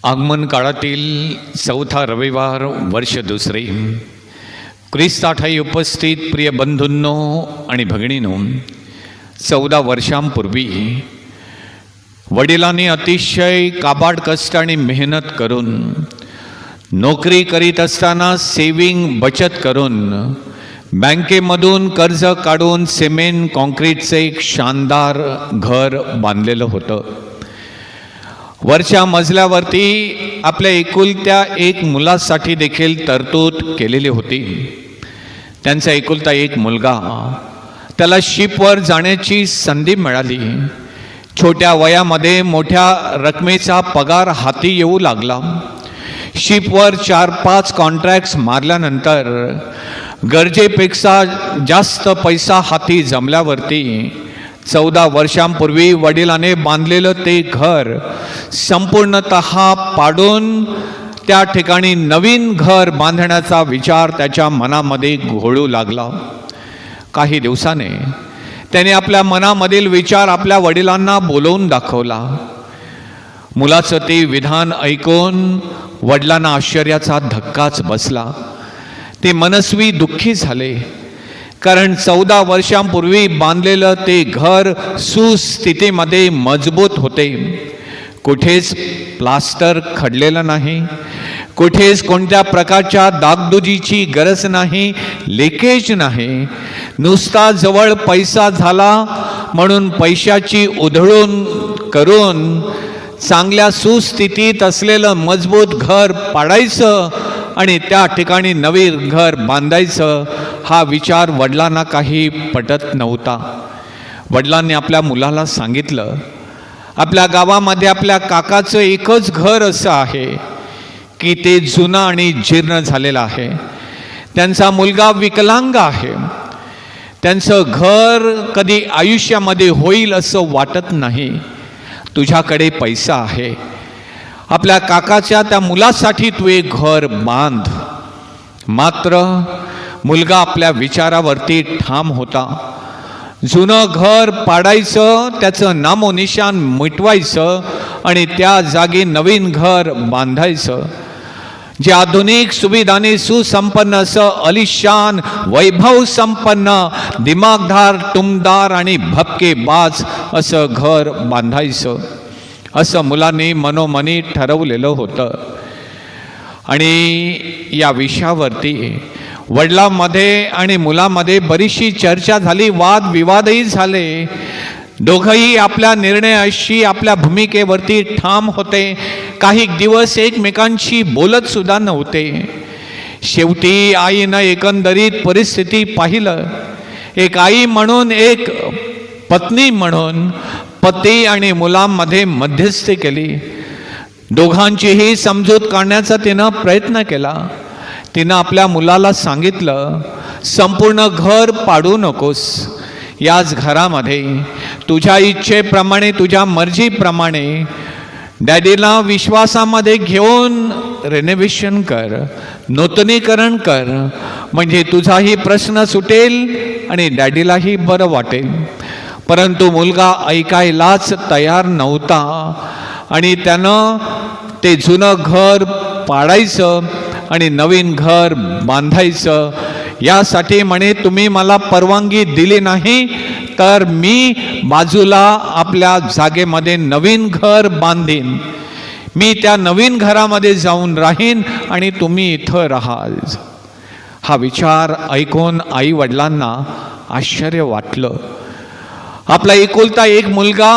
आगमन काळातील चौथा रविवार वर्ष दुसरे. ख्रिस्ताठाई उपस्थित प्रिय बंधूंनो आणि भगिनींनो, 14 वर्षांपूर्वी वडिलांनी अतिशय काबाड कष्ट आणि मेहनत करून नोकरी करीत असताना सेविंग बचत करून बँकेमधून कर्ज काढून सिमेंट कॉन्क्रीटचे एक शानदार घर बांधलेलं होतं. वरच्या मजल्यावरती आपल्या एकुलत्या एक मुलासाठी देखील तरतूद केलेली होती. त्यांचा एकुलता एक मुलगा, त्याला शिपवर जाण्याची संधी मिळाली. छोट्या वयामध्ये मोठ्या रकमेचा पगार हाती येऊ लागला. शिपवर 4-5 कॉन्ट्रॅक्ट्स मारल्यानंतर गरजेपेक्षा जास्त पैसा हाती जमल्यावरती 14 वर्षांपूर्वी वडिलांनी बांधलेलं ते घर संपूर्णतः पाडून त्या ठिकाणी नवीन घर बांधण्याचा विचार त्याच्या मनामध्ये घोळू लागला. काही दिवसाने त्याने आपल्या मनामधील विचार आपल्या वडिलांना बोलवून दाखवला. मुलाचं ते विधान ऐकून वडिलांना आश्चर्याचा धक्काच बसला. ते मनस्वी दुःखी झाले, कारण 14 वर्षांपूर्वी बांधलेलं ते घर सुस्थितीमध्ये मजबूत होते. कुठेच प्लास्टर खडलेलं नाही, कुठेच कोणत्या प्रकारच्या डागडुजीची गरज नाही, लिकेज नाही. नुसता जवळ पैसा झाला म्हणून पैशाची उधळून करून चांगल्या सुस्थितीत असलेलं मजबूत घर पाडायचं आणि त्या ठिकाणी नवीन घर बांधायचं, हा विचार वडिलांना काही पटत नव्हता. वडिलांनी आपल्या मुलाला सांगितलं, आपल्या गावामध्ये आपल्या काकाचं एकच घर असं आहे की ते जुनं आणि जीर्ण झालेलं आहे. त्यांचा मुलगा विकलांग आहे. त्यांचं घर कधी आयुष्यामध्ये होईल असं वाटत नाही. तुझ्याकडे पैसा आहे, आपल्या काकाच्या त्या मुलासाठी तू एक घर बांध. मात्र मुलगा आपल्या विचारावरती ठाम होता. जुनं घर पाडायचं, त्याचं नामोनिशान मिटवायचं आणि त्या जागी नवीन घर बांधायचं, जे आधुनिक सुविधाने सुसंपन्न असं अलिशान वैभव संपन्न दिमागदार टुमदार आणि भपकेबाज असं घर बांधायचं, असं मुलांनी मनोमनी ठरवलेलं होतं. आणि या विषयावरती वडिलांमध्ये आणि मुलामध्ये बरीचशी चर्चा झाली, वादविवादही झाले. दोघंही आपल्या निर्णयाशी आपल्या भूमिकेवरती ठाम होते. काही दिवस एकमेकांशी बोलत सुद्धा नव्हते. शेवटी आईनं एकंदरीत परिस्थिती पाहिलं. एक आई म्हणून, एक पत्नी म्हणून पती आणि मुलांमध्ये मध्यस्थी केली. दोघांचीही समजूत काढण्याचा तिनं प्रयत्न केला. तिनं आपल्या मुलाला सांगितलं, संपूर्ण घर पाडू नकोस. याच घरामध्ये तुझ्या इच्छेप्रमाणे, तुझ्या मर्जीप्रमाणे डॅडीला विश्वासामध्ये घेऊन रेनोव्हेशन कर, नूतनीकरण कर, म्हणजे तुझाही प्रश्न सुटेल आणि डॅडीलाही बरं वाटेल. परंतु मुलगा ऐकायलाच तयार नव्हता आणि त्यानं ते जुनं घर पाडायचं आणि नवीन घर बांधायचं. यासाठी म्हणे, तुम्ही मला परवानगी दिली नाही तर मी बाजूला आपल्या जागेमध्ये नवीन घर बांधीन. मी त्या नवीन घरामध्ये जाऊन राहीन आणि तुम्ही इथं राहाल. हा विचार ऐकून आई वडिलांना आश्चर्य वाटलं. आपला एकुलता एक मुलगा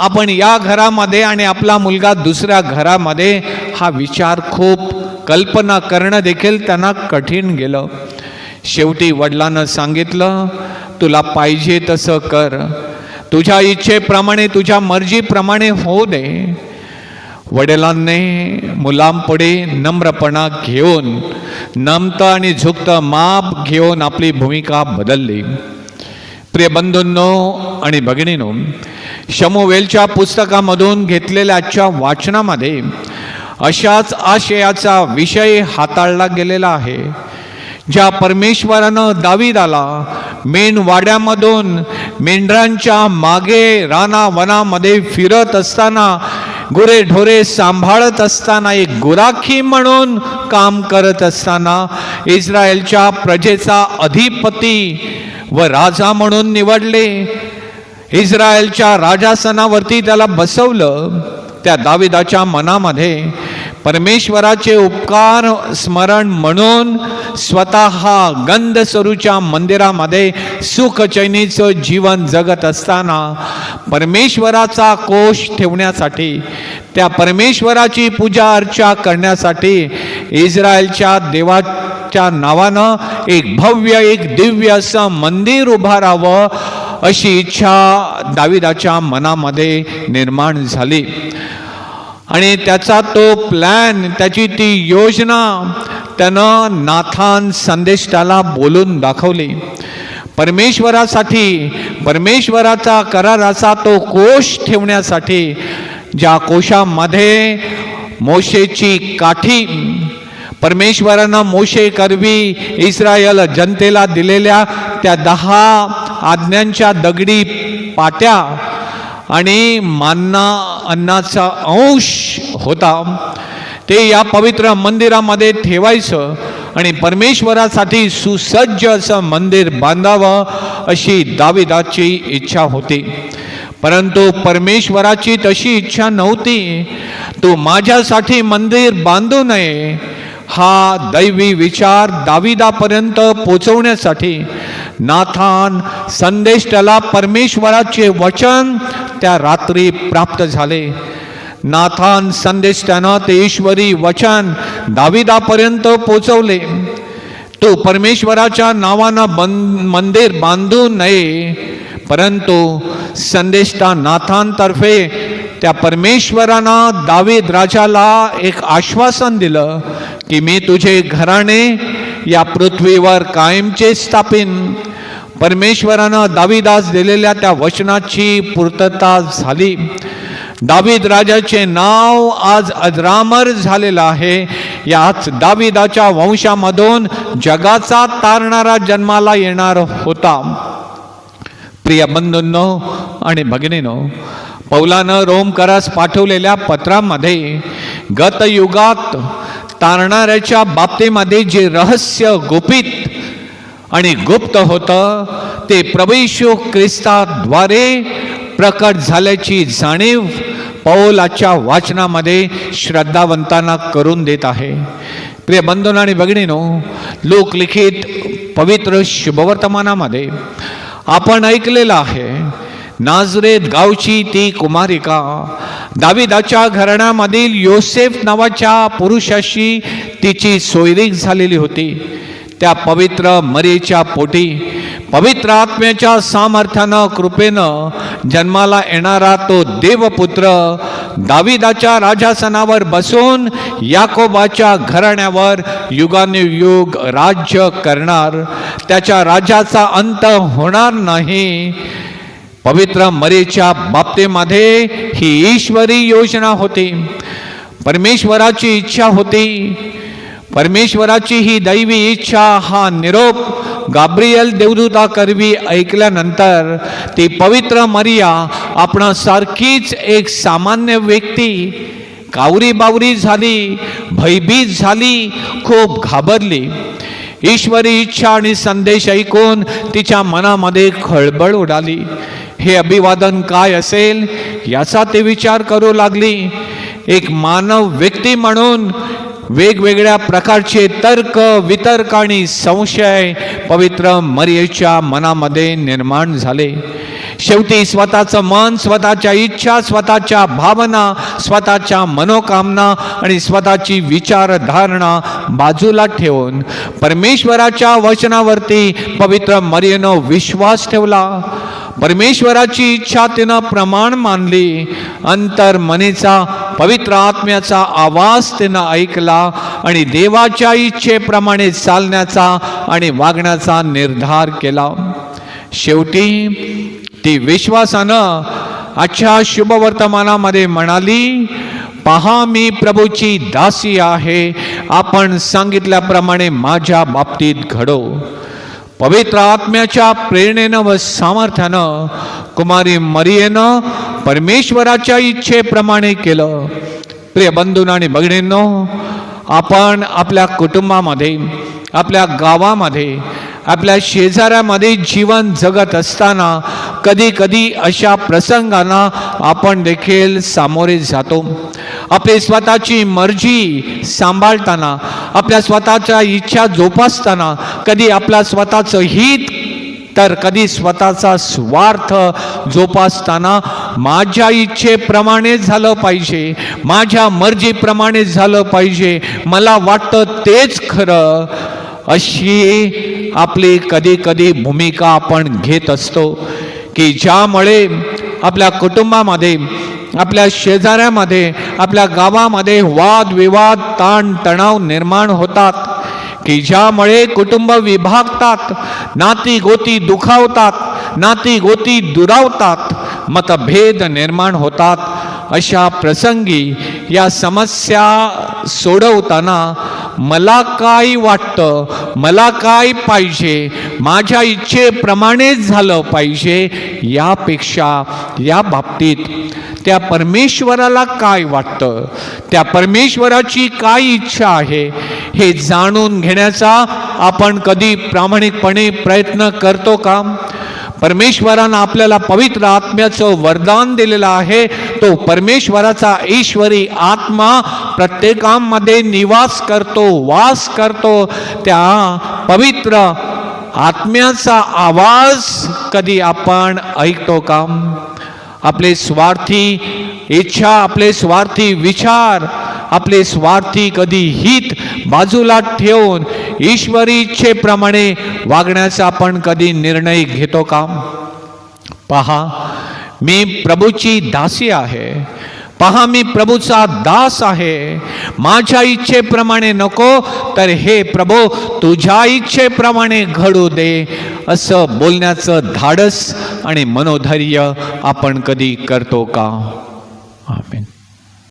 आपण या घरामध्ये आणि आपला मुलगा दुसऱ्या घरामध्ये, हा विचार खूप कल्पना करणं देखील त्यांना कठीण गेलं. शेवटी वडिलांना सांगितलं, तुला पाहिजे तसं कर, तुझ्या इच्छेप्रमाणे, तुझ्या मर्जीप्रमाणे होऊ दे. वडिलांनी मुलांपुढे नम्रपणा घेऊन, नमतं आणि झुकतं माप घेऊन आपली भूमिका बदलली. प्रिय बंधूंनो आणि भगिनींनो, शमूएलच्या पुस्तकामधून घेतलेल्या आजच्या वाचनामध्ये अशाच आशयाचा विषय हाताळला गेलेला आहे. ज्या परमेश्वरानं दावीदाला मेंढवाड्यामधून मेंढरांच्या मागे रानावनामध्ये फिरत असताना गुरे ढोरे सांभाळत असताना, एक गुराखी म्हणून काम करत असताना इस्रायलच्या प्रजेचा अधिपती व राजा म्हणून निवडले. इस्रायलच्या राजासनावरती त्याला बसवलं. त्या दाविदाच्या मनामध्ये परमेश्वराचे उपकार स्मरण म्हणून स्वतः गंधसरूच्या मंदिरामध्ये सुखचैनीचं जीवन जगत असताना परमेश्वराचा कोश ठेवण्यासाठी, त्या परमेश्वराची पूजा अर्चा करण्यासाठी इस्रायलच्या देवाच्या नावानं एक भव्य, एक दिव्य असं मंदिर उभारावं अशी इच्छा दाविदाच्या मनामध्ये निर्माण झाली. आणि त्याचा तो प्लॅन, त्याची ती योजना त्यानं नाथान संदेष्टाला बोलून दाखवली. परमेश्वरासाठी, परमेश्वराचा कराराचा तो कोश ठेवण्यासाठी, ज्या कोशामध्ये मोशेची काठी, परमेश्वरानं मोशे करवी इस्रायल जनतेला दिलेल्या त्या 10 आज्ञांच्या दगडी पाट्या आणि मान्ना अन्नाचा अंश होता, ते या पवित्र मंदिरामध्ये ठेवायचं आणि परमेश्वरासाठी सुसज्ज असं मंदिर बांधावं अशी दाविदाची इच्छा होती. परंतु परमेश्वराची तशी इच्छा नव्हती. तू माझ्यासाठी मंदिर बांधू नये हा दैवी विचार दाविदापर्यंत पोचवण्यासाठी नाथान संदेष्टाला परमेश्वराचे वचन त्या रात्री प्राप्त झाले. नाथान संदेष्टानं ते ईश्वरी वचन दाविदापर्यंत पोचवले. तू परमेश्वराच्या नावानं मंदिर बांधू नये, परंतु संदेष्टा नाथांतर्फे त्या परमेश्वरानं दावीद राजाला एक आश्वासन दिलं की मी तुझे घराणे या पृथ्वीवर कायमचे स्थापिन. परमेश्वरानं दाविदास दिलेल्या त्या वचनाची पूर्तता झाली. दावीद राजाचे नाव आज अजरामर झालेलं आहे. याच दाविदाच्या वंशामधून जगाचा तारणारा जन्माला येणार होता. प्रिय बंधूंनो आणि भगिनींनो, पौलानं रोमकरास पाठवलेल्या पत्रामध्ये गतयुगात तारणाऱ्याच्या बाबतीमध्ये जे रहस्य गुपित आणि गुप्त होतं ते प्रभू येशू ख्रिस्ताद्वारे प्रकट झाल्याची जाणीव पौलाच्या वाचनामध्ये श्रद्धावंतांना करून देत आहे. प्रिय बंधूंनो आणि भगिनींनो, लोकलिखित पवित्र शुभवर्तमानामध्ये आपण ऐकलेलं आहे, नाझरेत गावची ती कुमारिका दाविदाच्या घराण्यामधील योसेफ नावाच्या पुरुषाशी तिची सोयरीक झालेली होती. त्या पवित्र मरीच्या पोटी पवित्र आत्म्याच्या सामर्थ्यानं, कृपेनं जन्माला येणारा तो देवपुत्र दाविदाच्या राजासनावर बसून याकोबाच्या घराण्यावर युगानुयुग राज्य करणार. त्याच्या राज्याचा अंत होणार नाही. पवित्र मरीच्या बाबतीमध्ये ही ईश्वरी योजना होती, परमेश्वराची इच्छा होती. परमेश्वराची ही दैवी इच्छा, हा निरोप गाब्रियल देवदूता करवी ऐकल्यानंतर ती पवित्र मरिया आपणासारखीच एक सामान्य व्यक्ती कावरी बावरी झाली, भयभीत झाली, खूप घाबरली. ईश्वरी इच्छा आणि संदेश ऐकून तिच्या मनामध्ये खळबळ उडाली. हे अभिवादन काय असेल याचा ते विचार करू लागली. एक मानव व्यक्ती म्हणून वेगवेगळ्या प्रकारचे तर्क, वितर्क आणि संशय पवित्र मरियेच्या मनामध्ये निर्माण झाले. शेवटी स्वतःचं मन, स्वतःच्या इच्छा, स्वतःच्या भावना, स्वतःच्या मनोकामना आणि स्वतःची विचारधारणा बाजूला ठेवून परमेश्वराच्या वचनावरती पवित्र मरियेनं विश्वास ठेवला. परमेश्वराची इच्छा तिनं प्रमाण मानली. अंतर्मनीचा पवित्र आत्म्याचा आवाज तिनं ऐकला आणि देवाच्या इच्छेप्रमाणे चालण्याचा आणि वागण्याचा निर्धार केला. शेवटी ती विश्वासानं आजच्या शुभवर्तमानामध्ये म्हणाली, पहा मी प्रभूची दासी आहे, आपण सांगितल्याप्रमाणे माझ्या बाबतीत घडो. पवित्र आत्म्याच्या प्रेरणेनं व सामर्थ्यानं कुमारी मरियेनं परमेश्वराच्या इच्छेप्रमाणे केलं. प्रिय बंधूंनो आणि भगिनींनो, आपण आपल्या कुटुंबामध्ये, आपल्या गावामध्ये, आपल्या शेजाऱ्यामध्ये जीवन जगत असताना कधी कधी अशा प्रसंगांना आपण देखील सामोरे जातो. आपली स्वतःची मर्जी सांभाळताना, आपल्या स्वतःच्या इच्छा जोपासताना, कधी आपल्या स्वतःचं हित तर कधी स्वतःचा स्वार्थ जोपासताना माझ्या इच्छेप्रमाणे झालं पाहिजे, माझ्या मर्जीप्रमाणे झालं पाहिजे, मला वाटतं तेच खरं, अशी आपली कधी कधी भूमिका आपण घेत असतो की ज्यामुळे आपल्या कुटुंबामध्ये, आपल्या शेजाऱ्यामध्ये, आपल्या गावामध्ये वादविवाद, ताणतणाव निर्माण होतात, की ज्यामुळे कुटुंब विभागतात, नाती गोती दुखावतात, नाती गोती दुरावतात, मतभेद निर्माण होतात. अशा प्रसंगी या समस्या सोडवताना मला काय वाटतं, मला काय पाहिजे, माझ्या इच्छेप्रमाणेच झालं पाहिजे, यापेक्षा या बाबतीत त्या परमेश्वराला काय वाटतं, त्या परमेश्वराची काय इच्छा आहे, हे जाणून घेण्याचा आपण कधी प्रामाणिकपणे प्रयत्न करतो का? परमेश्वरानं आपल्याला पवित्र आत्म्याचं वरदान दिलेलं आहे. तो परमेश्वराचा ईश्वरी आत्मा प्रत्येकामध्ये निवास करतो, वास करतो. त्या पवित्र आत्म्याचा आवाज कधी आपण ऐकतो का? आपले स्वार्थी इच्छा, आपले स्वार्थी विचार, आपले स्वार्थी कधी हित बाजूला ठेवून ईश्वरी इच्छेप्रमाणे वागण्याचा आपण कधी निर्णय घेतो का? पहा, मी प्रभूची दासी आहे, पहा मी प्रभूचा दास आहे, माझ्या इच्छेप्रमाणे नको तर हे प्रभू तुझ्या इच्छेप्रमाणे घडू दे, असं बोलण्याचं धाडस आणि मनोधैर्य आपण कधी करतो का? आमेन.